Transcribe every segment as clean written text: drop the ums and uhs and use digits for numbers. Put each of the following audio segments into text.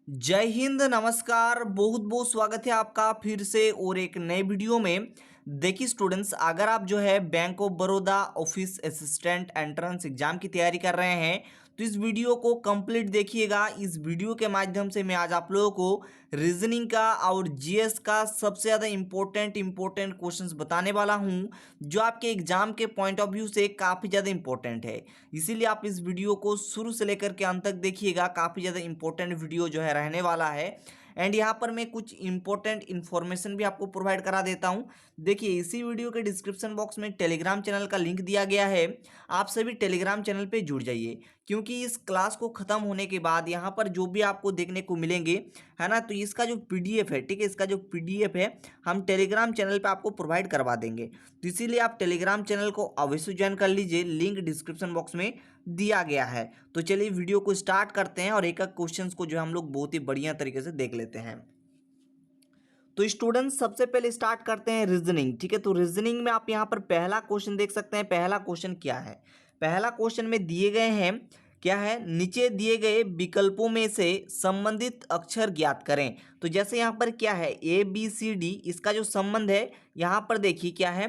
जय हिंद, नमस्कार। बहुत बहुत स्वागत है आपका फिर से और एक नए वीडियो में। देखिए स्टूडेंट्स, अगर आप जो है bank of Baroda office assistant entrance exam की तैयारी कर रहे हैं तो इस वीडियो को कंप्लीट देखिएगा। इस वीडियो के माध्यम से मैं आज आप लोगों को रीजनिंग का और जीएस का सबसे ज़्यादा इंपॉर्टेंट क्वेश्चंस बताने वाला हूं, जो आपके एग्जाम के पॉइंट ऑफ व्यू से काफ़ी ज़्यादा इंपॉर्टेंट है। इसीलिए आप इस वीडियो को शुरू से लेकर के अंत तक देखिएगा। काफ़ी ज़्यादा इंपॉर्टेंट वीडियो जो है रहने वाला है। एंड यहाँ पर मैं कुछ इंपॉर्टेंट इन्फॉर्मेशन भी आपको प्रोवाइड करा देता हूँ। देखिए, इसी वीडियो के डिस्क्रिप्शन बॉक्स में टेलीग्राम चैनल का लिंक दिया गया है। आप सभी टेलीग्राम चैनल पे जुड़ जाइए, क्योंकि इस क्लास को ख़त्म होने के बाद यहाँ पर जो भी आपको देखने को मिलेंगे, है ना, तो इसका जो पीडीएफ है, ठीक है, इसका जो पीडीएफ है हम टेलीग्राम चैनल पे आपको प्रोवाइड करवा देंगे। तो इसीलिए आप टेलीग्राम चैनल को अवश्य ज्वाइन कर लीजिए, लिंक डिस्क्रिप्शन बॉक्स में दिया गया है। तो चलिए वीडियो को स्टार्ट करते हैं और एक एक क्वेश्चन को जो हम लोग बहुत ही बढ़िया तरीके से देख लेते हैं। तो स्टूडेंट्स, सबसे पहले स्टार्ट करते हैं रीजनिंग। ठीक है, तो रीजनिंग में आप यहाँ पर पहला क्वेश्चन देख सकते हैं। पहला क्वेश्चन क्या है? पहला क्वेश्चन में दिए गए हैं, क्या है, नीचे दिए गए विकल्पों में से संबंधित अक्षर ज्ञात करें। तो जैसे यहाँ पर क्या है, ए बी सी डी, इसका जो संबंध है यहाँ पर देखिए क्या है,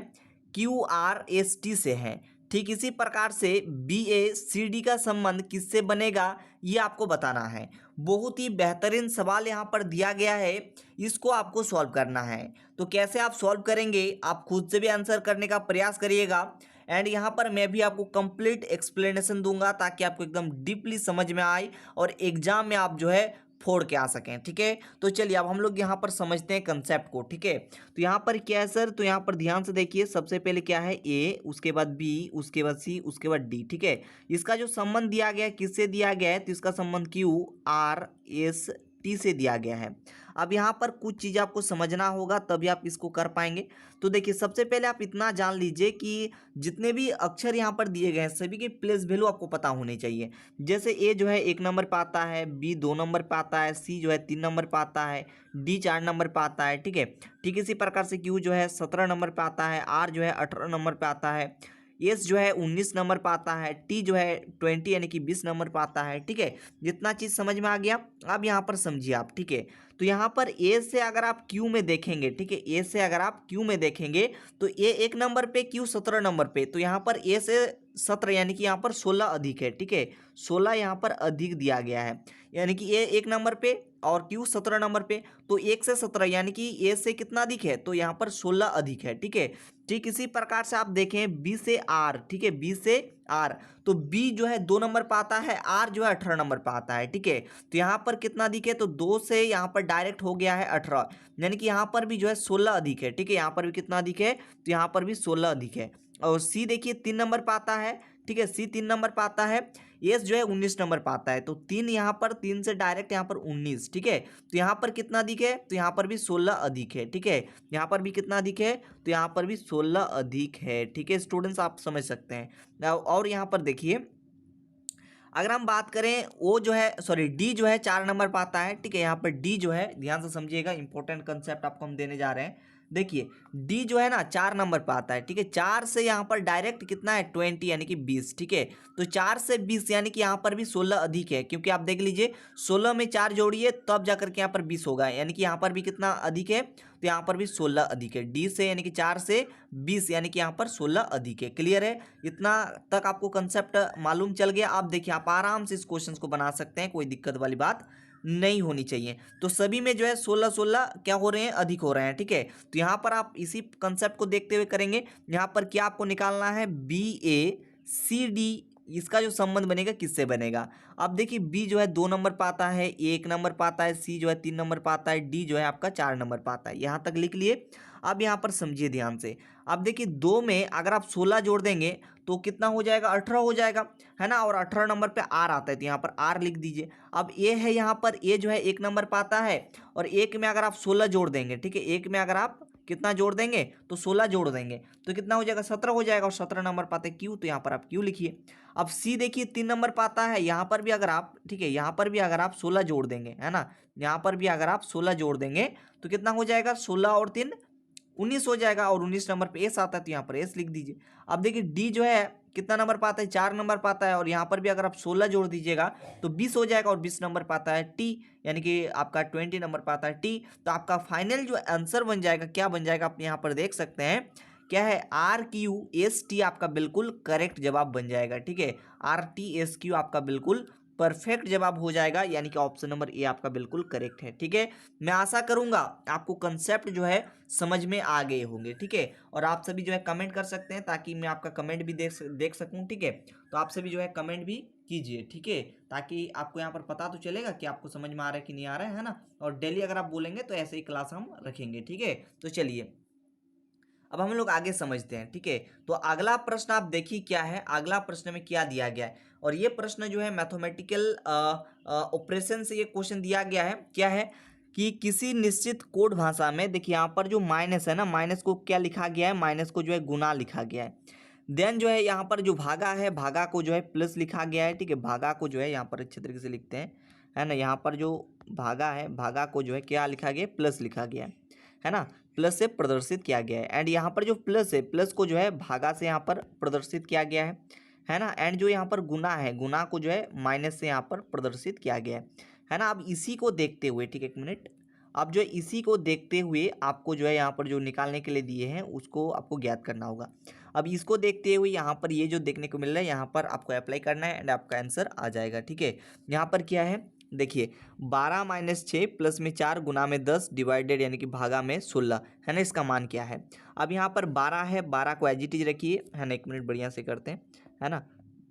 क्यू आर एस टी से है। ठीक इसी प्रकार से बी ए सी डी का संबंध किससे बनेगा, ये आपको बताना है। बहुत ही बेहतरीन सवाल यहाँ पर दिया गया है, इसको आपको सॉल्व करना है। तो कैसे आप सॉल्व करेंगे, आप खुद से भी आंसर करने का प्रयास करिएगा। एंड यहाँ पर मैं भी आपको कंप्लीट एक्सप्लेनेशन दूंगा, ताकि आपको एकदम डीपली समझ में आए और एग्जाम में आप जो है फोड़ के आ सकें। ठीक है, तो चलिए अब हम लोग यहाँ पर समझते हैं कंसेप्ट को। ठीक है, तो यहाँ पर क्या है सर, तो यहाँ पर ध्यान से देखिए। सबसे पहले क्या है, ए, उसके बाद बी, उसके बाद सी, उसके बाद डी। ठीक है, इसका जो संबंध दिया गया है, किससे दिया गया है, तो इसका संबंध क्यू आर एस टी से दिया गया है। अब यहाँ पर कुछ चीज़ आपको समझना होगा, तभी आप इसको कर पाएंगे। तो देखिए, सबसे पहले आप इतना जान लीजिए कि जितने भी अक्षर यहाँ पर दिए गए हैं सभी के प्लेस वैल्यू आपको पता होने चाहिए। जैसे ए जो है 1 नंबर पे आता है, बी 2 नंबर पे आता है, सी जो है 3 नंबर पे आता है, डी 4 नंबर पे आता है। ठीक है, ठीक इसी प्रकार से क्यू जो है 17 नंबर पे आता है, आर जो है 18 नंबर पे आता है, एस जो है 19 नंबर पे आता है, टी जो है 20 यानी कि 20 नंबर पे आता है। ठीक है, जितना चीज़ समझ में आ गया। अब यहाँ पर समझिए आप। ठीक है, तो यहाँ पर ए से अगर आप क्यू में देखेंगे, ठीक है, ए से अगर आप क्यू में देखेंगे तो ए 1 नंबर पे, क्यू 17 नंबर पे, तो यहाँ पर ए से 17 यानी कि यहाँ पर 16 अधिक है। ठीक है, 16 यहाँ पर अधिक दिया गया है, यानी कि ए 1 नंबर पे और क्यू 17 नंबर पे, तो 1 से 17 यानी कि ए से कितना अधिक है, तो यहाँ पर 16 अधिक है। ठीक है, ठीक इसी प्रकार से आप देखें बी से आर। ठीक है, बी से आर, तो बी जो है 2 नंबर पे आता है, आर जो है 18 नंबर पे आता है। ठीक है, तो यहाँ पर कितना अधिक है, तो 2 से यहाँ पर डायरेक्ट हो गया है 18, यानी कि यहाँ पर भी जो है 16 अधिक है। ठीक है, यहाँ पर भी कितना अधिक है, तो यहाँ पर भी 16 अधिक है। और सी देखिए 3 नंबर पे आता है। ठीक है, सी 3 नंबर पे आता है, एस जो है 19 नंबर पे आता है, तो 3 यहाँ पर, 3 से डायरेक्ट यहाँ पर 19। ठीक है, तो यहाँ पर कितना अधिक है, तो यहाँ पर भी 16 अधिक है। ठीक है, यहाँ पर भी कितना अधिक है, तो यहाँ पर भी 16 अधिक है। ठीक है स्टूडेंट्स, आप समझ सकते हैं। और यहाँ पर देखिए, अगर हम बात करें ओ जो है, सॉरी, डी जो है 4 नंबर पर आता है। ठीक है, यहाँ पर डी जो है, ध्यान से समझिएगा, इंपॉर्टेंट कंसेप्ट आपको हम देने जा रहे हैं। देखिए, डी जो है ना 4 नंबर पर आता है। ठीक है, 4 से यहाँ पर डायरेक्ट कितना है, 20 यानी कि 20। ठीक है, तो 4 से 20 यानी कि यहाँ पर भी 16 अधिक है, क्योंकि आप देख लीजिए 16 में 4 जोड़िए तब जाकर के यहाँ पर 20 होगा, यानी कि यहाँ पर भी कितना अधिक है, तो यहाँ पर भी 16 अधिक है। डी से यानी कि 4 से 20 यानी कि यहाँ पर 16 अधिक है। क्लियर है? इतना तक आपको कंसेप्ट मालूम चल गया। आप देखिए, आप आराम से इस क्वेश्चन को बना सकते हैं, कोई दिक्कत वाली बात नहीं होनी चाहिए। तो सभी में जो है 16 16 क्या हो रहे हैं, अधिक हो रहे हैं। ठीक है, तो यहाँ पर आप इसी कंसेप्ट को देखते हुए करेंगे। यहाँ पर क्या आपको निकालना है, बी ए सी डी, इसका जो संबंध बनेगा किससे बनेगा। अब देखिए, बी जो है 2 नंबर पे आता है, ए 1 नंबर पे आता है, सी जो है 3 नंबर पे आता है, डी जो है आपका 4 नंबर पे आता है। यहाँ तक लिख लिए। अब यहाँ पर समझिए ध्यान से। अब देखिए, 2 में अगर आप 16 जोड़ देंगे तो कितना हो जाएगा, 18 हो जाएगा, है ना। और 18 नंबर पे आर आता है, तो यहाँ पर आर लिख दीजिए। अब ए है, यहाँ पर ए जो है 1 नंबर पे आता है, और एक में अगर आप 16 जोड़ देंगे, ठीक है, एक में अगर आप कितना जोड़ देंगे, तो 16 जोड़ देंगे, तो कितना हो जाएगा, 17 हो जाएगा। और 17 नंबर पाते क्यू, तो यहाँ पर आप क्यू लिखिए। अब सी देखिए 3 नंबर पाता है, यहाँ पर भी अगर आप, ठीक है, यहाँ पर भी अगर आप 16 जोड़ देंगे, है ना, यहाँ पर भी अगर आप 16 जोड़ देंगे तो कितना हो जाएगा, 16 और 3 19 हो जाएगा। और 19 नंबर पे एस आता है, तो यहाँ पर एस लिख दीजिए। अब देखिए, डी जो है कितना नंबर पाता है, 4 नंबर पाता है। और यहाँ पर भी अगर आप 16 जोड़ दीजिएगा तो 20 हो जाएगा, और 20 नंबर पाता है टी, यानी कि आपका 20 नंबर पाता है टी। तो आपका फाइनल जो आंसर बन जाएगा, क्या बन जाएगा, आप यहाँ पर देख सकते हैं क्या है, RQST आपका बिल्कुल करेक्ट जवाब बन जाएगा। ठीक है, RTSQ आपका बिल्कुल परफेक्ट जवाब हो जाएगा, यानी कि ऑप्शन नंबर ए आपका बिल्कुल करेक्ट है। ठीक है, मैं आशा करूंगा आपको कंसेप्ट जो है समझ में आ गए होंगे। ठीक है, और आप सभी जो है कमेंट कर सकते हैं ताकि मैं आपका कमेंट भी देख सकूं। ठीक है, तो आप सभी जो है कमेंट भी कीजिए। ठीक है, ताकि आपको यहाँ पर पता तो चलेगा कि आपको समझ में आ रहा है कि नहीं आ रहा है ना। और डेली अगर आप बोलेंगे तो ऐसे ही क्लास हम रखेंगे। ठीक है, तो चलिए अब हम लोग आगे समझते हैं। ठीक है, तो अगला प्रश्न आप देखिए क्या है, अगला प्रश्न में क्या दिया गया है। और ये प्रश्न जो है मैथमेटिकल ऑपरेशन से ये क्वेश्चन दिया गया है। क्या है कि किसी निश्चित कोड भाषा में, देखिए यहाँ पर जो माइनस है ना, माइनस को क्या लिखा गया है, माइनस को जो है गुना लिखा गया है। देन जो है यहाँ पर जो भागा है, भागा को जो है प्लस लिखा गया है। ठीक है, भागा को जो है यहाँ पर अच्छे तरीके से लिखते हैं, है ना। यहाँ पर जो भागा है, भागा को जो है क्या लिखा गया है, प्लस लिखा गया है ना, प्लस से प्रदर्शित किया गया है। एंड यहाँ पर जो प्लस है, प्लस को जो है भागा से यहाँ पर प्रदर्शित किया गया है ना। एंड जो यहाँ पर गुना है, गुना को जो है माइनस से यहाँ पर प्रदर्शित किया गया है ना। अब इसी को देखते हुए, ठीक है, एक मिनट, अब जो है इसी को देखते हुए आपको जो है यहाँ पर जो निकालने के लिए दिए हैं उसको आपको ज्ञात करना होगा। अब इसको देखते हुए यहाँ पर ये जो देखने को मिल रहा है, यहाँ पर आपको अप्लाई करना है एंड आपका आंसर आ जाएगा। ठीक है, यहाँ पर क्या है, देखिए 12 माइनस 6 प्लस में 4 गुना में 10 डिवाइडेड यानी कि भागा में 16, है ना। इसका मान क्या है। अब यहाँ पर 12 है, 12 को एज इट इज रखिए, है ना। एक मिनट बढ़िया से करते हैं, है ना।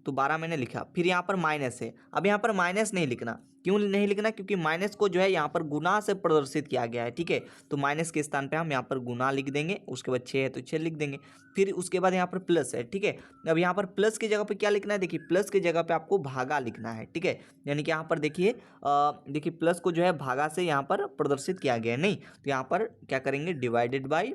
तो 12 मैंने लिखा, फिर यहाँ पर माइनस है। अब यहाँ पर माइनस नहीं लिखना, क्यों नहीं लिखना, क्योंकि माइनस को जो है यहाँ पर गुना से प्रदर्शित किया गया है। ठीक है, तो माइनस के स्थान पे हम यहाँ पर गुना लिख देंगे, उसके बाद 6 है तो 6 लिख देंगे। फिर उसके बाद यहाँ पर प्लस है। ठीक है, अब यहाँ पर प्लस की जगह पे क्या लिखना है, देखिए प्लस की जगह पे आपको भागा लिखना है। ठीक है, यानी कि यहाँ पर देखिए देखिए प्लस को जो है भागा से यहाँ पर प्रदर्शित किया गया है, नहीं तो यहाँ पर क्या करेंगे, डिवाइडेड बाई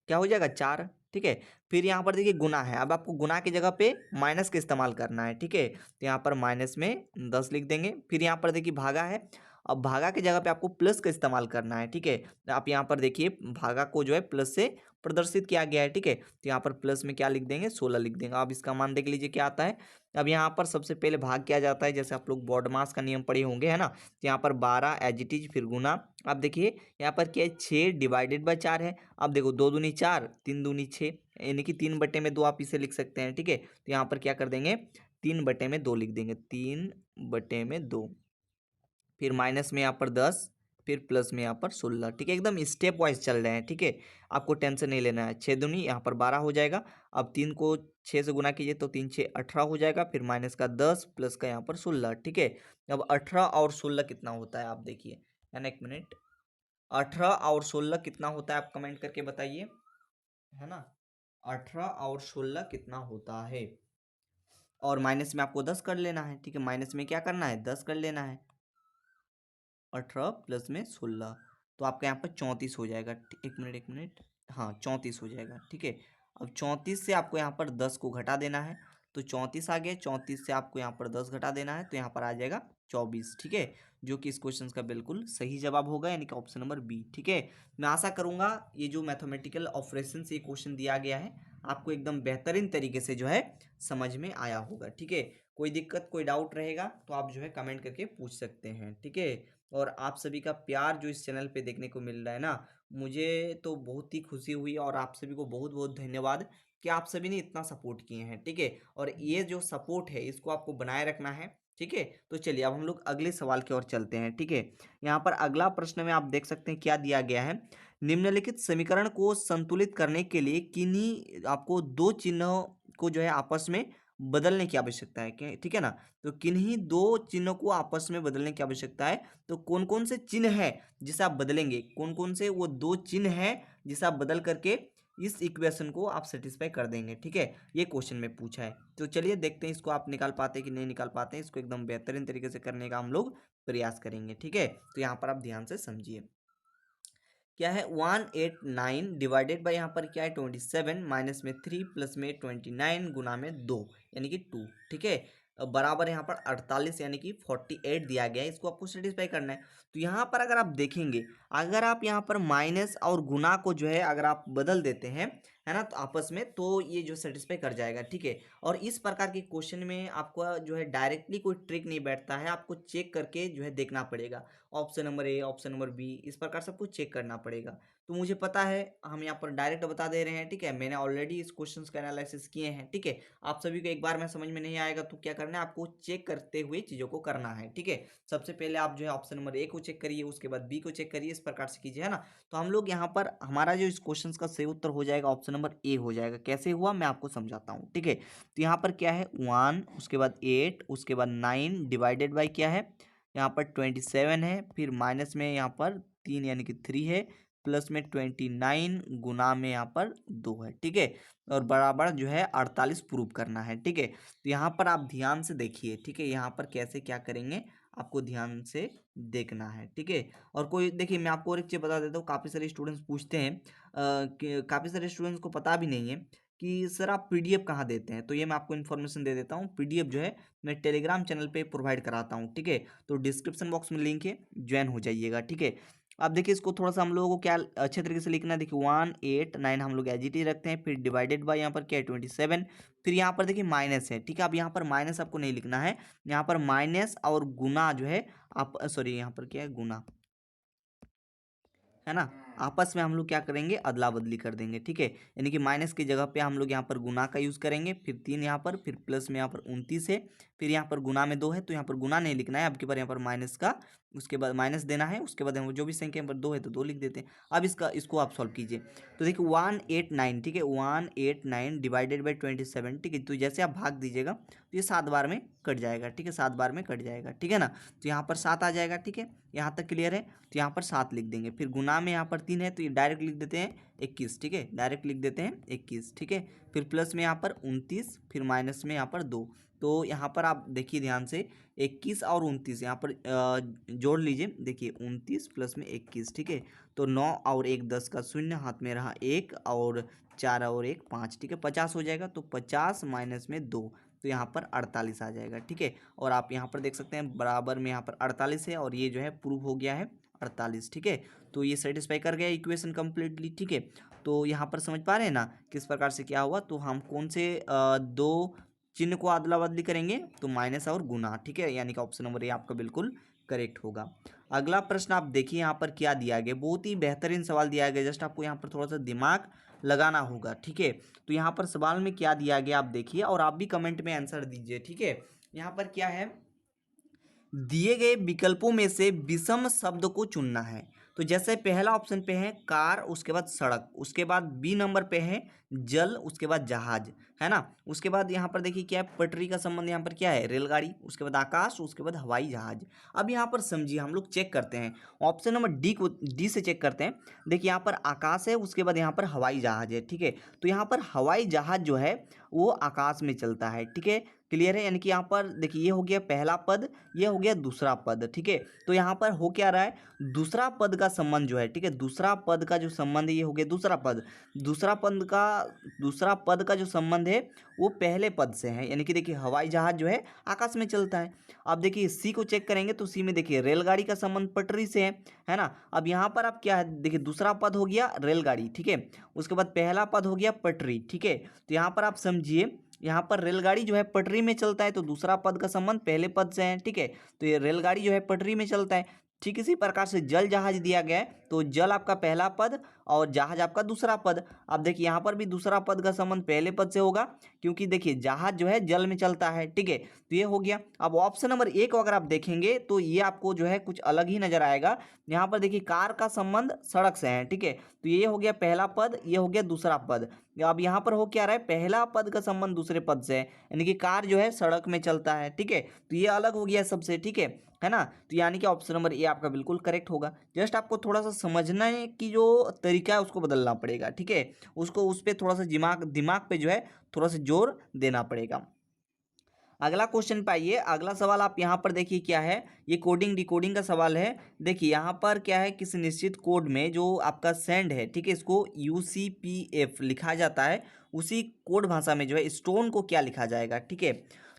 क्या हो जाएगा, 4। ठीक है, फिर यहाँ पर देखिए गुना है, अब आपको गुना की जगह पे माइनस का इस्तेमाल करना है। ठीक है, तो यहाँ पर माइनस में 10 लिख देंगे। फिर यहाँ पर देखिए भागा है, अब भागा की जगह पे आपको प्लस का इस्तेमाल करना है। ठीक है, आप यहाँ पर देखिए भागा को जो है प्लस से प्रदर्शित किया गया है। ठीक है, तो यहाँ पर प्लस में क्या लिख देंगे, 16 लिख देंगे। अब इसका मान देख लीजिए क्या आता है। अब यहाँ पर सबसे पहले भाग किया जाता है, जैसे आप लोग बॉड मास का नियम पढ़े होंगे, है ना। तो यहाँ पर 12 एज इट इज, फिर गुना। अब देखिए यहाँ पर क्या है, 6 डिवाइडेड बाई 4 है। अब देखो 2 दूनी 4, 3 दूनी 6, यानी कि 3/2 आप इसे लिख सकते हैं। ठीक है, तो यहाँ पर क्या कर देंगे, 3/2 लिख देंगे, 3/2। फिर माइनस में यहाँ पर 10, फिर प्लस में यहाँ पर 16। ठीक है, एकदम स्टेप वाइज चल रहे हैं। ठीक है, आपको टेंशन नहीं लेना है। 6 दूनी यहाँ पर 12 हो जाएगा। अब 3 को 6 से गुना कीजिए तो 3 6 18 हो जाएगा। फिर माइनस का 10 प्लस का यहाँ पर 16। ठीक है, अब 18 और 16 कितना होता है आप देखिए, है ना। एक मिनट, 18 और 16 कितना होता है आप कमेंट करके बताइए, है ना। 18 और 16 कितना होता है, और माइनस में आपको 10 कर लेना है। ठीक है, माइनस में क्या करना है, 10 कर लेना है। 18 प्लस में 16 तो आपका यहाँ पर 34 हो जाएगा। एक मिनट, एक मिनट, हाँ 34 हो जाएगा। ठीक है, अब 34 से आपको यहाँ पर 10 को घटा देना है, तो 34 आ गया। 34 से आपको यहाँ पर 10 घटा देना है, तो यहाँ पर आ जाएगा 24। ठीक है, जो कि इस क्वेश्चन का बिल्कुल सही जवाब होगा, यानी कि ऑप्शन नंबर बी। ठीक है, मैं आशा करूंगा ये जो मैथमेटिकल ऑपरेशन से क्वेश्चन दिया गया है आपको एकदम बेहतरीन तरीके से जो है समझ में आया होगा। ठीक है, कोई दिक्कत कोई डाउट रहेगा तो आप जो है कमेंट करके पूछ सकते हैं। ठीक है, और आप सभी का प्यार जो इस चैनल पे देखने को मिल रहा है ना, मुझे तो बहुत ही खुशी हुई, और आप सभी को बहुत बहुत धन्यवाद कि आप सभी ने इतना सपोर्ट किए हैं। ठीक है, और ये जो सपोर्ट है इसको आपको बनाए रखना है। ठीक है, तो चलिए अब हम लोग अगले सवाल की ओर चलते हैं। ठीक है, यहाँ पर अगला प्रश्न में आप देख सकते हैं क्या दिया गया है। निम्नलिखित समीकरण को संतुलित करने के लिए किन्हीं आपको दो चिन्हों को जो है आपस में बदलने की आवश्यकता है। ठीक है ना, तो किन्हीं दो चिन्हों को आपस में बदलने की आवश्यकता है। तो कौन कौन से चिन्ह है जिसे आप बदलेंगे, कौन कौन से वो दो चिन्ह है जिसे आप बदल करके इस इक्वेशन को आप सेटिस्फाई कर देंगे। ठीक है, ये क्वेश्चन में पूछा है। तो चलिए देखते हैं इसको आप निकाल पाते हैं कि नहीं निकाल पाते हैं। इसको एकदम बेहतरीन तरीके से करने का हम लोग प्रयास करेंगे। ठीक है, तो यहाँ पर आप ध्यान से समझिए क्या है, 189 डिवाइडेड बाई यहाँ पर क्या है 27, माइनस में 3 प्लस में 29 गुना में 2 यानी कि 2। ठीक है, बराबर यहाँ पर 48 यानी कि 48 दिया गया है। इसको आपको सेटिस्फाई करना है। तो यहाँ पर अगर आप देखेंगे, अगर आप यहाँ पर माइनस और गुना को जो है अगर आप बदल देते हैं, है ना, तो आपस में तो ये जो सेटिस्फाई कर जाएगा, ठीक है। और इस प्रकार के क्वेश्चन में आपको जो है डायरेक्टली कोई ट्रिक नहीं बैठता है, आपको चेक करके जो है देखना पड़ेगा। Option number A, option number B, इस प्रकार सबको चेक करना पड़ेगा। तो मुझे पता है हम यहाँ पर डायरेक्ट बता दे रहे हैं, ठीक है। मैंने ऑलरेडी इस क्वेश्चन का एनालिसिस किए हैं, ठीक है। आप सभी को एक बार में समझ में नहीं आएगा तो क्या करना है, आपको चेक करते हुए चीज़ों को करना है, ठीक है। सबसे पहले आप जो है ऑप्शन नंबर ए को चेक करिए, उसके बाद बी को चेक करिए, इस प्रकार से कीजिए, है ना। तो हम लोग यहाँ पर हमारा जो इस क्वेश्चन का सही उत्तर हो जाएगा ऑप्शन नंबर ए हो जाएगा। कैसे हुआ मैं आपको समझाता हूँ, ठीक है। तो यहाँ पर क्या है 1, उसके बाद 8, उसके बाद 9 डिवाइडेड बाई क्या है यहाँ पर 27 है, फिर माइनस में यहाँ पर 3 यानी कि 3 है, प्लस में 29 गुना में यहाँ पर 2 है, ठीक है। और बराबर जो है 48 प्रूव करना है, ठीक है। तो यहाँ पर आप ध्यान से देखिए, ठीक है, यहाँ पर कैसे क्या करेंगे आपको ध्यान से देखना है, ठीक है। और कोई देखिए मैं आपको और एक चीज़ बता देता हूँ, काफ़ी सारे स्टूडेंट्स पूछते हैं कि काफ़ी सारे स्टूडेंट्स को पता भी नहीं है कि सर आप पीडीएफ कहाँ देते हैं। तो ये मैं आपको इन्फॉर्मेशन दे देता हूँ, पीडीएफ जो है मैं टेलीग्राम चैनल पे प्रोवाइड कराता हूँ, ठीक है। तो डिस्क्रिप्शन बॉक्स में लिंक है, ज्वाइन हो जाइएगा, ठीक है। अब देखिए इसको थोड़ा सा हम लोगों को क्या अच्छे तरीके से लिखना है, देखिए 1 8 9 हम लोग एज इट इज रखते हैं, फिर डिवाइडेड बाय यहाँ पर क्या है 27, फिर यहाँ पर देखिए माइनस है, ठीक है। अब यहाँ पर माइनस आपको नहीं लिखना है, यहाँ पर माइनस और गुना जो है आप सॉरी यहाँ पर क्या है गुना, है ना। आपस में हम लोग क्या करेंगे अदला बदली कर देंगे, ठीक है। यानी कि माइनस की जगह पे हम लोग यहाँ पर गुना का यूज़ करेंगे, फिर 3 यहाँ पर, फिर प्लस में यहाँ पर 29 है, फिर यहाँ पर गुना में 2 है, तो यहाँ पर गुना नहीं लिखना है, अब की बार यहाँ पर माइनस का, उसके बाद माइनस देना है, उसके बाद हम जो भी संख्या यहाँ पर 2 है तो 2 लिख देते हैं। अब इसको आप सॉल्व कीजिए। तो देखिए 189, ठीक है, 189 डिवाइडेड बाई 27, ठीक है। तो जैसे आप भाग दीजिएगा तो ये 7 बार में कट जाएगा, ठीक है, 7 बार में कट जाएगा, ठीक है ना। तो यहाँ पर 7 आ जाएगा, ठीक है, यहाँ तक क्लियर है। तो यहाँ पर 7 लिख देंगे, फिर गुना में यहाँ पर 3 है तो ये डायरेक्ट लिख देते हैं 21, ठीक है, डायरेक्ट लिख देते हैं 21, ठीक है। फिर प्लस में यहाँ पर 29, फिर माइनस में यहाँ पर 2। तो यहाँ पर आप देखिए ध्यान से 21 और 29 यहाँ पर जोड़ लीजिए, देखिए 29 प्लस में 21, ठीक है। तो 9 और 1 10 का शून्य, हाथ में रहा 1 और 4 और 1 5, ठीक है, 50 हो जाएगा। तो 50 माइनस में 2 तो यहाँ पर 48 आ जाएगा, ठीक है। और आप यहाँ पर देख सकते हैं बराबर में यहाँ पर 48 है, और ये जो है प्रूव हो गया है 48, ठीक है। तो ये सेटिस्फाई कर गया इक्वेशन कम्प्लीटली, ठीक है। तो यहाँ पर समझ पा रहे हैं ना किस प्रकार से क्या हुआ। तो हम कौन से दो चिन्ह को अदला बदली करेंगे, तो माइनस और गुना, ठीक है, यानी कि ऑप्शन नंबर ए आपका बिल्कुल करेक्ट होगा। अगला प्रश्न आप देखिए यहाँ पर क्या दिया गया, बहुत ही बेहतरीन सवाल दिया गया, जस्ट आपको यहाँ पर थोड़ा सा दिमाग लगाना होगा, ठीक है। तो यहाँ पर सवाल में क्या दिया गया आप देखिए, और आप भी कमेंट में आंसर दीजिए, ठीक है। यहाँ पर क्या है, दिए गए विकल्पों में से विषम शब्द को चुनना है। तो जैसे पहला ऑप्शन पे है कार, उसके बाद सड़क, उसके बाद बी नंबर पे है जल, उसके बाद जहाज, है ना। उसके बाद यहाँ पर देखिए क्या है, पटरी का संबंध यहाँ पर क्या है रेलगाड़ी, उसके बाद आकाश, उसके बाद हवाई जहाज। अब यहाँ पर समझिए हम लोग चेक करते हैं, ऑप्शन नंबर डी से चेक करते हैं। देखिए यहाँ पर आकाश है, उसके बाद यहाँ पर हवाई जहाज है, ठीक है। तो यहाँ पर हवाई जहाज जो है वो आकाश में चलता है, ठीक है, क्लियर है। यानी कि यहाँ पर देखिए ये हो गया पहला पद, ये हो गया दूसरा पद, ठीक है। तो यहाँ पर हो क्या रहा है, दूसरा पद का संबंध जो है, ठीक है, दूसरा पद का जो संबंध है ये हो गया दूसरा पद, दूसरा पद का जो संबंध है वो पहले पद से है। यानी कि देखिए हवाई जहाज जो है आकाश में चलता है। अब देखिए सी को चेक करेंगे तो सी में देखिए रेलगाड़ी का संबंध पटरी से है ना। अब यहाँ पर आप क्या है, देखिए दूसरा पद हो गया रेलगाड़ी, ठीक है, उसके बाद पहला पद हो गया पटरी, ठीक है। तो यहाँ पर आप समझिए, यहाँ पर रेलगाड़ी जो है पटरी में चलता है तो दूसरा पद का संबंध पहले पद से है, ठीक है। तो ये रेलगाड़ी जो है पटरी में चलता है। ठीक इसी प्रकार से जल जहाज दिया गया है तो जल आपका पहला पद और जहाज आपका दूसरा पद। अब देखिए यहाँ पर भी दूसरा पद का संबंध पहले पद से होगा क्योंकि देखिए जहाज जो है जल में चलता है, ठीक है। तो ये हो गया। अब ऑप्शन नंबर एक अगर आप देखेंगे तो ये आपको जो है कुछ अलग ही नजर आएगा। यहाँ पर देखिए कार का संबंध सड़क से है, ठीक है। तो ये हो गया पहला पद, ये हो गया दूसरा पद। अब यहाँ पर हो क्या रहा है, पहला पद का संबंध दूसरे पद से है, यानी कि कार जो है सड़क में चलता है, ठीक है। तो ये अलग हो गया सबसे, ठीक है ना। तो यानी कि ऑप्शन नंबर ए आपका बिल्कुल करेक्ट होगा। जस्ट आपको थोड़ा सा समझना की जो तरीका है उसको बदलना पड़ेगा, ठीक है। उसको उस पर थोड़ा सा दिमाग पे जो है थोड़ा सा जोर देना पड़ेगा। अगला क्वेश्चन पे आइए। अगला सवाल आप यहाँ पर देखिए क्या है, ये कोडिंग डिकोडिंग का सवाल है। देखिए यहाँ पर क्या है, किसी निश्चित कोड में जो आपका सेंड है, ठीक है, इसको UCPF लिखा जाता है। उसी कोड भाषा में जो है स्टोन को क्या लिखा जाएगा, ठीक है।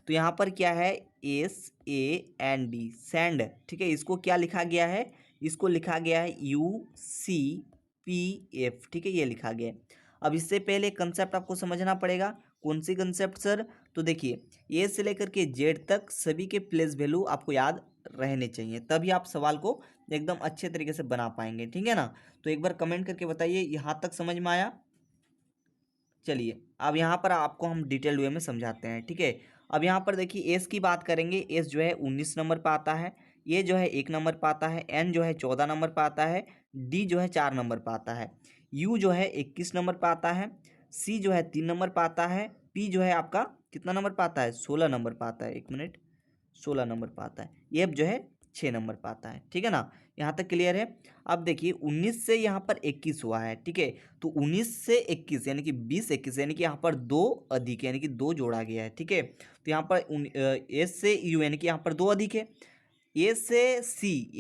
तो यहाँ पर क्या है SAND सैंड, ठीक है, इसको क्या लिखा गया है, इसको लिखा गया है UCPF, ठीक है, ये लिखा गया है। अब इससे पहले कंसेप्ट आपको समझना पड़ेगा। कौन सी कंसेप्ट सर? तो देखिए, ए से लेकर के जेड तक सभी के प्लेस वैल्यू आपको याद रहने चाहिए, तभी आप सवाल को एकदम अच्छे तरीके से बना पाएंगे, ठीक है ना। तो एक बार कमेंट करके बताइए यहाँ तक समझ में आया। चलिए अब यहाँ पर आपको हम डिटेल्ड वे में समझाते हैं, ठीक है। अब यहाँ पर देखिए एस की बात करेंगे। एस जो है 19 नंबर पर आता है, ये जो है 1 नंबर पर आता है, एन जो है 14 नंबर पर आता है, डी जो है 4 नंबर पर आता है, यू जो है 21 नंबर पर आता है, सी जो है 3 नंबर पर आता है, पी जो है आपका कितना नंबर पर आता है? 16 नंबर पर आता है। 1 मिनट, 16 नंबर पर आता है। एफ जो है 6 नंबर पर आता है, ठीक है ना। यहाँ तक क्लियर है। अब देखिए 19 से यहाँ पर 21 हुआ है, ठीक है। तो 19 से 21 यानी कि 20 21 यानी कि यहाँ पर दो अधिक यानी कि दो जोड़ा गया है, ठीक है। तो यहाँ पर एस से यू यानी कि यहाँ पर दो अधिक है। ए से सी,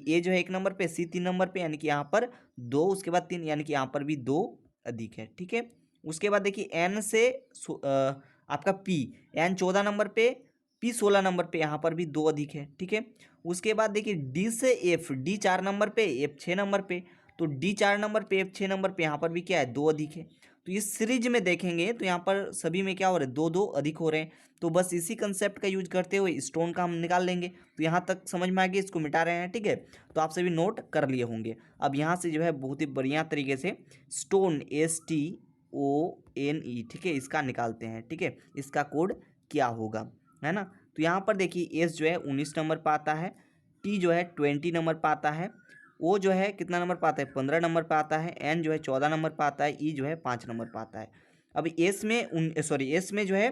ए जो है 1 नंबर पे, सी 3 नंबर पे, यानी कि यहाँ पर दो, उसके बाद 3, यानी कि यहाँ पर भी दो अधिक है, ठीक है। उसके बाद देखिए एन से आपका पी, एन 14 नंबर पे, पी 16 नंबर पे, यहाँ पर भी दो अधिक है, ठीक है। उसके बाद देखिए डी से एफ, डी 4 नंबर पे, एफ 6 नंबर पे, तो डी 4 नंबर पे, एफ 6 नंबर पे, यहाँ पर भी क्या है? दो अधिक है। तो इस सीरीज में देखेंगे तो यहाँ पर सभी में क्या हो रहा है? दो दो अधिक हो रहे हैं। तो बस इसी कंसेप्ट का यूज करते हुए स्टोन का हम निकाल लेंगे। तो यहाँ तक समझ में आ गया, इसको मिटा रहे हैं, ठीक है। तो आप सभी नोट कर लिए होंगे। अब यहाँ से जो है बहुत ही बढ़िया तरीके से स्टोन STONE, ठीक है, इसका निकालते हैं, ठीक है। इसका कोड क्या होगा, है ना। तो यहाँ पर देखिए एस जो है 19 नंबर पर आता है, टी जो है 20 नंबर पर आता है, ओ जो है कितना नंबर पर आता है? 15 नंबर पर आता है, एन जो है 14 नंबर पर आता है, ई जो है 5 नंबर पर आता है। अब एस में जो है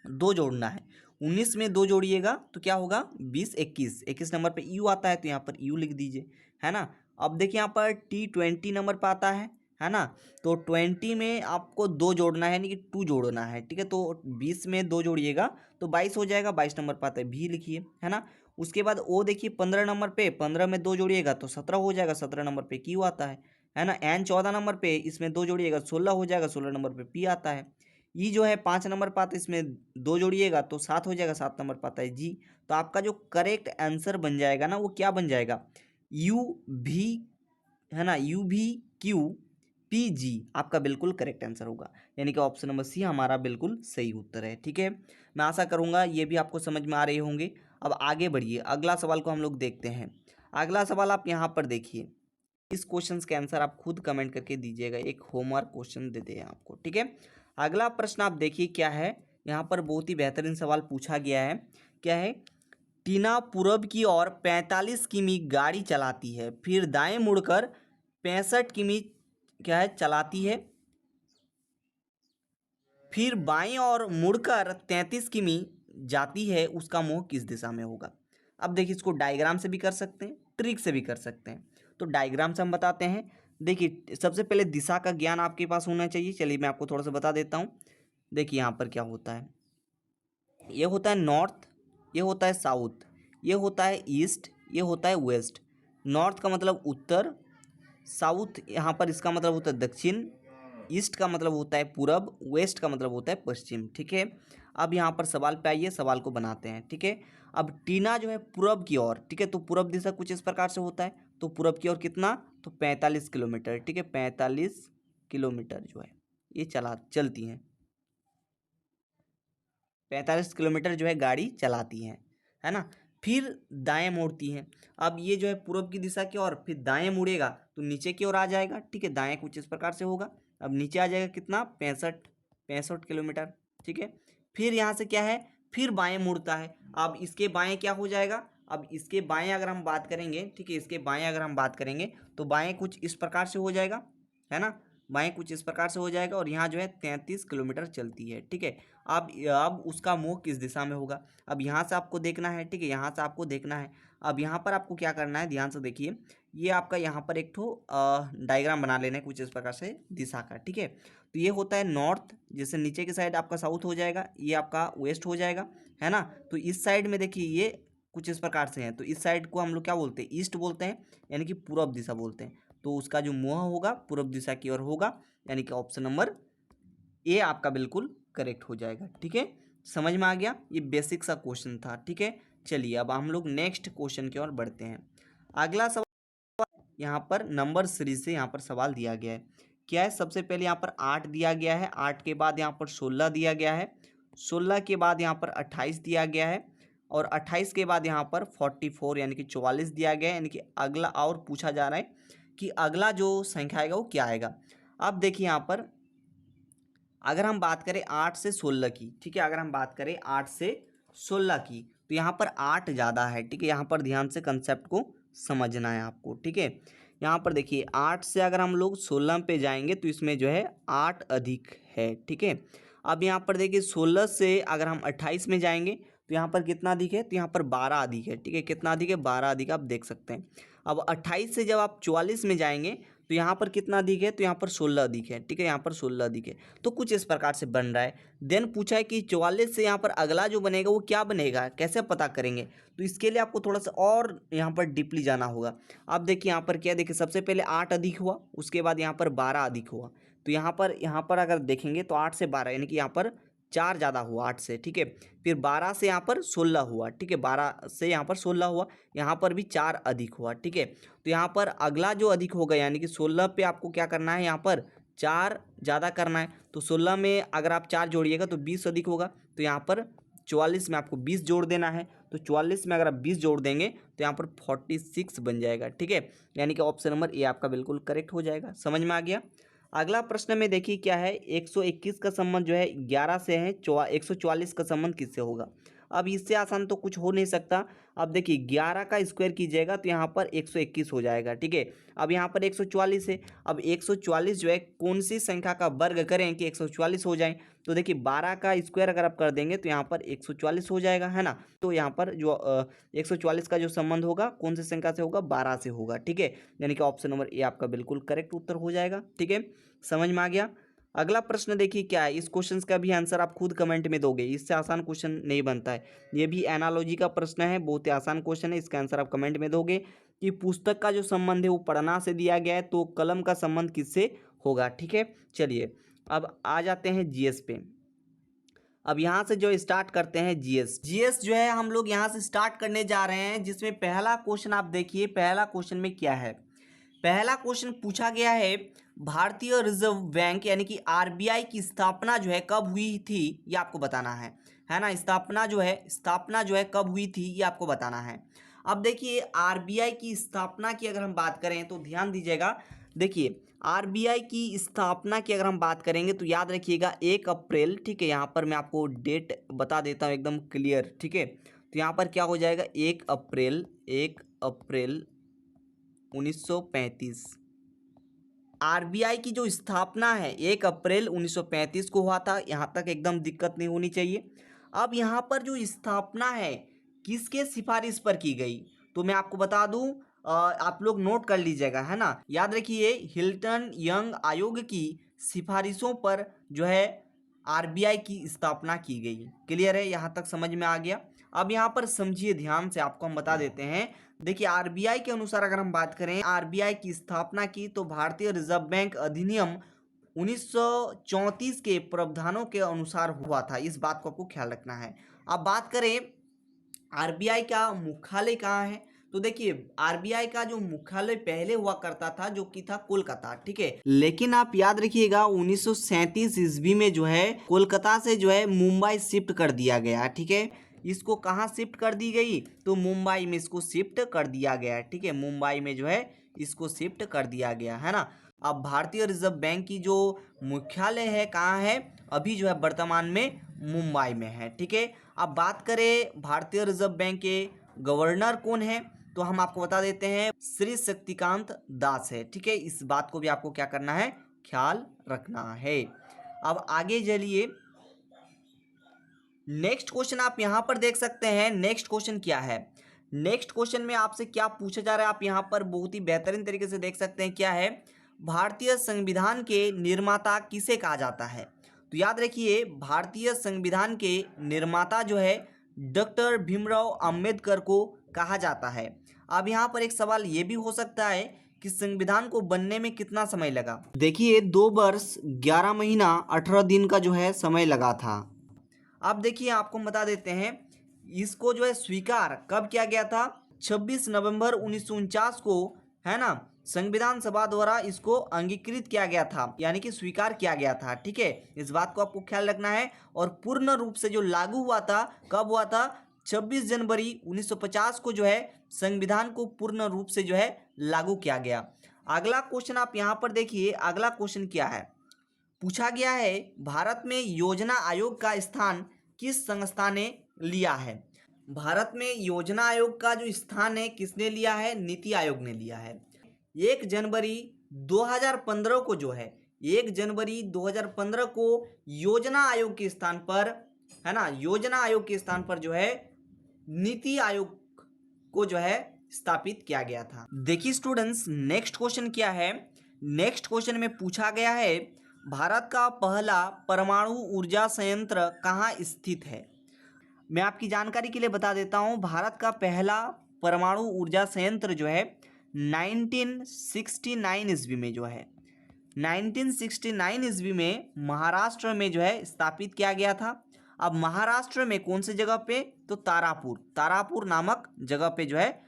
दो जोड़ना है। 19 में दो जोड़िएगा तो क्या होगा? 20 21, 21 नंबर पे यू आता है, तो यहाँ पर यू लिख दीजिए, है ना। अब देखिए यहाँ पर टी 20 नंबर पर आता है ना। तो 20 में आपको दो जोड़ना है, यानी कि 2 जोड़ना है, ठीक है। तो 20 में दो जोड़िएगा तो 22 हो जाएगा, 22 नंबर पर आता है, भी लिखिए, है ना। उसके बाद ओ देखिए 15 नंबर पे, 15 में दो जोड़िएगा तो 17 हो जाएगा, 17 नंबर पे क्यू आता है ना। एन 14 नंबर पे, इसमें दो जोड़िएगा 16 हो जाएगा, 16 नंबर पे पी आता है। ई जो है 5 नंबर पर आता है, इसमें दो जोड़िएगा तो 7 हो जाएगा, 7 नंबर पर आता है जी। तो आपका जो करेक्ट आंसर बन जाएगा ना, वो क्या बन जाएगा? यू भी, है ना, यू भी क्यू पी जी आपका बिल्कुल करेक्ट आंसर होगा, यानी कि ऑप्शन नंबर सी हमारा बिल्कुल सही उत्तर है, ठीक है। मैं आशा करूंगा ये भी आपको समझ में आ रहे होंगे। अब आगे बढ़िए, अगला सवाल को हम लोग देखते हैं। अगला सवाल आप यहाँ पर देखिए, इस क्वेश्चन के आंसर आप खुद कमेंट करके दीजिएगा, एक होमवर्क क्वेश्चन दे दें आपको, ठीक है। अगला प्रश्न आप देखिए क्या है। यहाँ पर बहुत ही बेहतरीन सवाल पूछा गया है। क्या है? टीना पूरब की ओर 45 किमी गाड़ी चलाती है, फिर दाएं मुड़कर 65 किमी क्या है चलाती है, फिर बाएं ओर मुड़कर 33 किमी जाती है, उसका मुंह किस दिशा में होगा? अब देखिए इसको डायग्राम से भी कर सकते हैं, ट्रिक से भी कर सकते हैं। तो डायग्राम से हम बताते हैं। देखिए सबसे पहले दिशा का ज्ञान आपके पास होना चाहिए। चलिए मैं आपको थोड़ा सा बता देता हूँ। देखिए यहाँ पर क्या होता है, ये होता है नॉर्थ, ये होता है साउथ, ये होता है ईस्ट, ये होता है वेस्ट। नॉर्थ का मतलब उत्तर, साउथ यहाँ पर इसका मतलब होता है दक्षिण, ईस्ट का मतलब होता है पूरब, वेस्ट का मतलब होता है पश्चिम, ठीक है। अब यहाँ पर सवाल पे आइए, सवाल को बनाते हैं, ठीक है। अब टीना जो है पूरब की ओर, ठीक है, तो पूरब दिशा कुछ इस प्रकार से होता है। तो पूरब की ओर कितना? तो 45 किलोमीटर, ठीक है। 45 किलोमीटर जो है ये चलती हैं, 45 किलोमीटर जो है गाड़ी चलाती हैं, है ना। फिर दाएं मुड़ती हैं। अब ये जो है पूरब की दिशा की ओर, फिर दाएं मुड़ेगा तो नीचे की ओर आ जाएगा, ठीक है। दाएं कुछ इस प्रकार से होगा। अब नीचे आ जाएगा कितना? 65 किलोमीटर, ठीक है। फिर यहाँ से क्या है? फिर बाएं मुड़ता है। अब इसके बाएं क्या हो जाएगा? अब इसके बाएं अगर हम बात करेंगे, ठीक है, इसके बाएं अगर हम बात करेंगे तो बाएं कुछ इस प्रकार से हो जाएगा, है ना। बाएं कुछ इस प्रकार से हो जाएगा और यहाँ जो है 33 किलोमीटर चलती है, ठीक है। अब उसका मुंह किस दिशा में होगा? अब यहाँ से आपको देखना है, ठीक है, यहाँ से आपको देखना है। अब यहाँ पर आपको क्या करना है, ध्यान से देखिए। ये आपका यहाँ पर एक ठो डायग्राम बना लेना है कुछ इस प्रकार से दिशा का, ठीक है। तो ये होता है नॉर्थ, जैसे नीचे की साइड आपका साउथ हो जाएगा, ये आपका वेस्ट हो जाएगा, है ना। तो इस साइड में देखिए ये कुछ इस प्रकार से है, तो इस साइड को हम लोग क्या बोलते हैं? ईस्ट बोलते हैं, यानी कि पूरब दिशा बोलते हैं। तो उसका जो मुंह होगा पूरब दिशा की ओर होगा, यानी कि ऑप्शन नंबर ए आपका बिल्कुल करेक्ट हो जाएगा, ठीक है। समझ में आ गया? ये बेसिक सा क्वेश्चन था, ठीक है। चलिए अब हम लोग नेक्स्ट क्वेश्चन की ओर बढ़ते हैं। अगला सवाल यहाँ पर नंबर सीरीज से यहाँ पर सवाल दिया गया है। क्या है, सबसे पहले यहाँ पर 8 दिया गया है, 8 के बाद यहाँ पर 16 दिया गया है, 16 के बाद यहाँ पर 28 दिया गया है, और 28 के बाद यहाँ पर 44 यानी कि 44 दिया गया है। यानी कि अगला और पूछा जा रहा है कि अगला जो संख्या आएगा वो क्या आएगा। अब देखिए यहाँ पर अगर हम बात करें 8 से 16 की, ठीक है, अगर हम बात करें 8 से 16 की, तो यहाँ पर 8 ज़्यादा है, ठीक है। यहाँ पर ध्यान से कंसेप्ट को समझना है आपको, ठीक है। यहाँ पर देखिए 8 से अगर हम लोग 16 पे जाएंगे तो इसमें जो है 8 अधिक है, ठीक है। अब यहाँ पर देखिए 16 से अगर हम 28 में जाएंगे तो यहाँ पर कितना अधिक है, तो यहाँ पर 12 अधिक है, ठीक है। कितना अधिक है, 12 अधिक, आप देख सकते हैं। अब 28 से जब आप 44 में जाएंगे तो यहाँ पर कितना अधिक है, तो यहाँ पर 16 अधिक है, ठीक है। यहाँ पर 16 अधिक है, तो कुछ इस प्रकार से बन रहा है। देन पूछा है कि 44 से यहाँ पर अगला जो बनेगा वो क्या बनेगा, कैसे पता करेंगे, तो इसके लिए आपको थोड़ा सा और यहाँ पर डीपली जाना होगा। अब देखिए यहाँ पर क्या, देखिए सबसे पहले 8 अधिक हुआ, उसके बाद यहाँ पर 12 अधिक हुआ, तो यहाँ पर अगर देखेंगे तो 8 से 12 यानी कि यहाँ पर 4 ज़्यादा हुआ 8 से, ठीक है। फिर 12 से यहाँ पर 16 हुआ, ठीक है, 12 से यहाँ पर 16 हुआ, यहाँ पर भी 4 अधिक हुआ, ठीक है। तो यहाँ पर अगला जो अधिक होगा यानी कि 16 पे आपको क्या करना है, यहाँ पर 4 ज़्यादा करना है। तो 16 में अगर आप 4 जोड़िएगा तो 20 अधिक होगा, तो यहाँ पर 44 में आपको 20 जोड़ देना है। तो 44 में अगर आप 20 जोड़ देंगे तो यहाँ पर 46 बन जाएगा, ठीक है। यानी कि ऑप्शन नंबर ए आपका बिल्कुल करेक्ट हो जाएगा। समझ में आ गया। अगला प्रश्न में देखिए क्या है, 121 का संबंध जो है 11 से है, 144 का संबंध किससे होगा। अब इससे आसान तो कुछ हो नहीं सकता। अब देखिए 11 का स्क्वायर कीजिएगा तो यहाँ पर 121 हो जाएगा, ठीक है। अब यहाँ पर 144 है, अब 144 जो है कौन सी संख्या का वर्ग करें कि 144 हो जाए, तो देखिए 12 का स्क्वायर अगर आप कर देंगे तो यहाँ पर 144 हो जाएगा, है ना। तो यहाँ पर जो 144 का जो संबंध होगा कौन सी संख्या से होगा, 12 से होगा, ठीक है। यानी कि ऑप्शन नंबर ए आपका बिल्कुल करेक्ट उत्तर हो जाएगा, ठीक है। समझ में आ गया। अगला प्रश्न देखिए क्या है, इस क्वेश्चन का भी आंसर आप खुद कमेंट में दोगे, इससे आसान क्वेश्चन नहीं बनता है। ये भी एनालॉजी का प्रश्न है, बहुत ही आसान क्वेश्चन है, इसका आंसर आप कमेंट में दोगे कि पुस्तक का जो संबंध है वो पढ़ना से दिया गया है, तो कलम का संबंध किससे होगा, ठीक है। चलिए अब आ जाते हैं जीएस पे। अब यहाँ से जो स्टार्ट करते हैं जीएस जो है हम लोग यहाँ से स्टार्ट करने जा रहे हैं, जिसमें पहला क्वेश्चन आप देखिए, पहला क्वेश्चन में क्या है। पहला क्वेश्चन पूछा गया है, भारतीय रिजर्व बैंक यानी कि आरबीआई की स्थापना जो है कब हुई थी, ये आपको बताना है ना। स्थापना जो है कब हुई थी, ये आपको बताना है। अब देखिए आरबीआई की स्थापना की अगर हम बात करें तो ध्यान दीजिएगा। देखिए आरबीआई की स्थापना की अगर हम बात करेंगे तो याद रखिएगा 1 अप्रैल, ठीक है। यहाँ पर मैं आपको डेट बता देता हूँ एकदम क्लियर, ठीक है। तो यहाँ पर क्या हो जाएगा, 1 अप्रैल 1935। आरबीआई की जो स्थापना है 1 अप्रैल 1935 को हुआ था, यहाँ तक एकदम दिक्कत नहीं होनी चाहिए। अब यहाँ पर जो स्थापना है किसके सिफारिश पर की गई, तो मैं आपको बता दूं, आप लोग नोट कर लीजिएगा, है ना। याद रखिए हिल्टन यंग आयोग की सिफारिशों पर जो है आरबीआई की स्थापना की गई। क्लियर है, यहाँ तक समझ में आ गया। अब यहाँ पर समझिए ध्यान से, आपको हम बता देते हैं। देखिए आरबीआई के अनुसार अगर हम बात करें, आरबीआई की स्थापना की तो भारतीय रिजर्व बैंक अधिनियम 1934 के प्रावधानों के अनुसार हुआ था। इस बात को आपको ख्याल रखना है। अब बात करें आरबीआई का मुख्यालय कहाँ है, तो देखिए आरबीआई का जो मुख्यालय पहले हुआ करता था जो कि था कोलकाता, ठीक है। लेकिन आप याद रखिएगा 1937 ईस्वी में जो है कोलकाता से जो है मुंबई शिफ्ट कर दिया गया, ठीक है। इसको कहाँ शिफ्ट कर दी गई, तो मुंबई में इसको शिफ्ट कर दिया गया, ठीक है। मुंबई में जो है इसको शिफ्ट कर दिया गया, है ना। अब भारतीय रिजर्व बैंक की जो मुख्यालय है कहाँ है, अभी जो है वर्तमान में मुंबई में है, ठीक है। अब बात करें भारतीय रिजर्व बैंक के गवर्नर कौन है, तो हम आपको बता देते हैं श्री शक्तिकांत दास है, ठीक है। इस बात को भी आपको क्या करना है, ख्याल रखना है। अब आगे चलिए, नेक्स्ट क्वेश्चन आप यहां पर देख सकते हैं। नेक्स्ट क्वेश्चन क्या है, नेक्स्ट क्वेश्चन में आपसे क्या पूछा जा रहा है, आप यहां पर बहुत ही बेहतरीन तरीके से देख सकते हैं। क्या है, भारतीय संविधान के निर्माता किसे कहा जाता है, तो याद रखिए भारतीय संविधान के निर्माता जो है डॉक्टर भीमराव अंबेडकर को कहा जाता है। अब यहाँ पर एक सवाल ये भी हो सकता है कि संविधान को बनने में कितना समय लगा। देखिए 2 वर्ष 11 महीना 18 दिन का जो है समय लगा था। अब देखिए आपको हम बता देते हैं, इसको जो है स्वीकार कब किया गया था, 26 नवंबर 1949 को, है ना। संविधान सभा द्वारा इसको अंगीकृत किया गया था, यानी कि स्वीकार किया गया था। ठीक है, इस बात को आपको ख्याल रखना है। और पूर्ण रूप से जो लागू हुआ था, कब हुआ था? 26 जनवरी 1950 को जो है संविधान को पूर्ण रूप से जो है लागू किया गया। अगला क्वेश्चन आप यहाँ पर देखिए, अगला क्वेश्चन क्या है? पूछा गया है भारत में योजना आयोग का स्थान किस संस्था ने लिया है? भारत में योजना आयोग का जो स्थान है किसने लिया है? नीति आयोग ने लिया है। 1 जनवरी 2015 को जो है 1 जनवरी 2015 को योजना आयोग के स्थान पर, है ना, योजना आयोग के स्थान पर जो है नीति आयोग को जो है स्थापित किया गया था। देखिए स्टूडेंट्स, नेक्स्ट क्वेश्चन क्या है? नेक्स्ट क्वेश्चन में पूछा गया है भारत का पहला परमाणु ऊर्जा संयंत्र कहाँ स्थित है? मैं आपकी जानकारी के लिए बता देता हूँ, भारत का पहला परमाणु ऊर्जा संयंत्र जो है 1969 ईस्वी में जो है 1969 ईस्वी में महाराष्ट्र में जो है स्थापित किया गया था। अब महाराष्ट्र में कौन से जगह पे? तो तारापुर नामक जगह पे जो है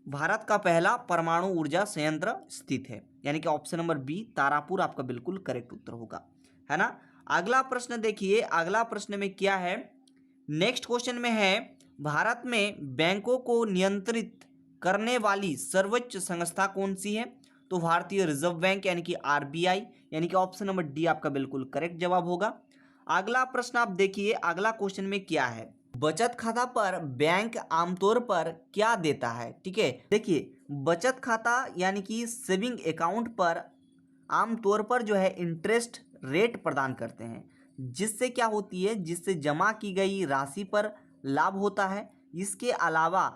भारत का पहला परमाणु ऊर्जा संयंत्र स्थित है, यानी कि ऑप्शन नंबर बी तारापुर आपका बिल्कुल करेक्ट उत्तर होगा, है ना। अगला प्रश्न देखिए, अगला प्रश्न में क्या है? नेक्स्ट क्वेश्चन में है भारत में बैंकों को नियंत्रित करने वाली सर्वोच्च संस्था कौन सी है? तो भारतीय रिजर्व बैंक, यानी कि आरबीआई, यानी कि ऑप्शन नंबर डी आपका बिल्कुल करेक्ट जवाब होगा। अगला प्रश्न आप देखिए, अगला क्वेश्चन में क्या है? बचत खाता पर बैंक आमतौर पर क्या देता है? ठीक है, देखिए बचत खाता यानी कि सेविंग अकाउंट पर आमतौर पर जो है इंटरेस्ट रेट प्रदान करते हैं, जिससे क्या होती है, जिससे जमा की गई राशि पर लाभ होता है। इसके अलावा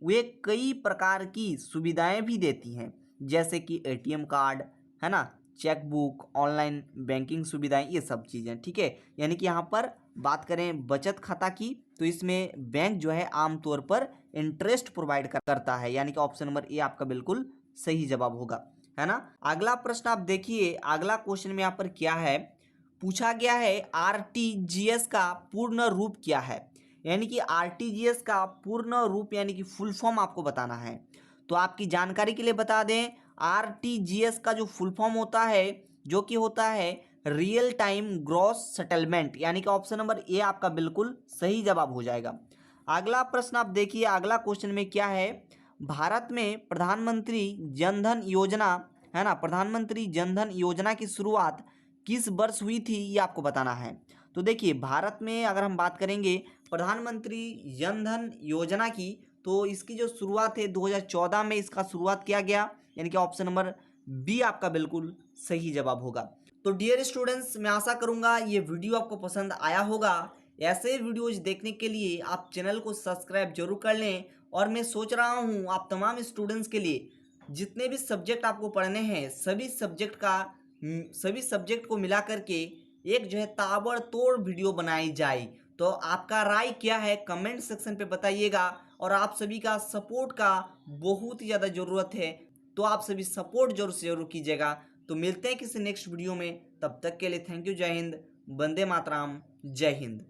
वे कई प्रकार की सुविधाएं भी देती हैं, जैसे कि एटीएम कार्ड, है ना, चेकबुक, ऑनलाइन बैंकिंग सुविधाएं, ये सब चीज़ें। ठीक है, यानी कि यहाँ पर बात करें बचत खाता की, तो इसमें बैंक जो है आमतौर पर इंटरेस्ट प्रोवाइड करता है, यानी कि ऑप्शन नंबर ए आपका बिल्कुल सही जवाब होगा, है ना। अगला प्रश्न आप देखिए, अगला क्वेश्चन में यहाँ पर क्या है? पूछा गया है आरटीजीएस का पूर्ण रूप क्या है? यानी कि आरटीजीएस का पूर्ण रूप यानी कि फुल फॉर्म आपको बताना है। तो आपकी जानकारी के लिए बता दें, आरटीजीएस का जो फुल फॉर्म होता है, जो कि होता है रियल टाइम ग्रॉस सेटलमेंट, यानी कि ऑप्शन नंबर ए आपका बिल्कुल सही जवाब हो जाएगा। अगला प्रश्न आप देखिए, अगला क्वेश्चन में क्या है? भारत में प्रधानमंत्री जनधन योजना, है ना, प्रधानमंत्री जनधन योजना की शुरुआत किस वर्ष हुई थी, ये आपको बताना है। तो देखिए भारत में अगर हम बात करेंगे प्रधानमंत्री जनधन योजना की, तो इसकी जो शुरुआत है 2014 में इसका शुरुआत किया गया, यानी कि ऑप्शन नंबर बी आपका बिल्कुल सही जवाब होगा। तो डियर स्टूडेंट्स, मैं आशा करूंगा ये वीडियो आपको पसंद आया होगा। ऐसे वीडियोज देखने के लिए आप चैनल को सब्सक्राइब जरूर कर लें। और मैं सोच रहा हूँ आप तमाम स्टूडेंट्स के लिए जितने भी सब्जेक्ट आपको पढ़ने हैं, सभी सब्जेक्ट को मिला करके एक जो है ताबड़तोड़ वीडियो बनाई जाए। तो आपका राय क्या है कमेंट सेक्शन पे बताइएगा। और आप सभी का सपोर्ट का बहुत ही ज़्यादा ज़रूरत है, तो आप सभी सपोर्ट जरूर से जरूर कीजिएगा। तो मिलते हैं किसी नेक्स्ट वीडियो में, तब तक के लिए थैंक यू, जय हिंद, वंदे मातरम, जय हिंद।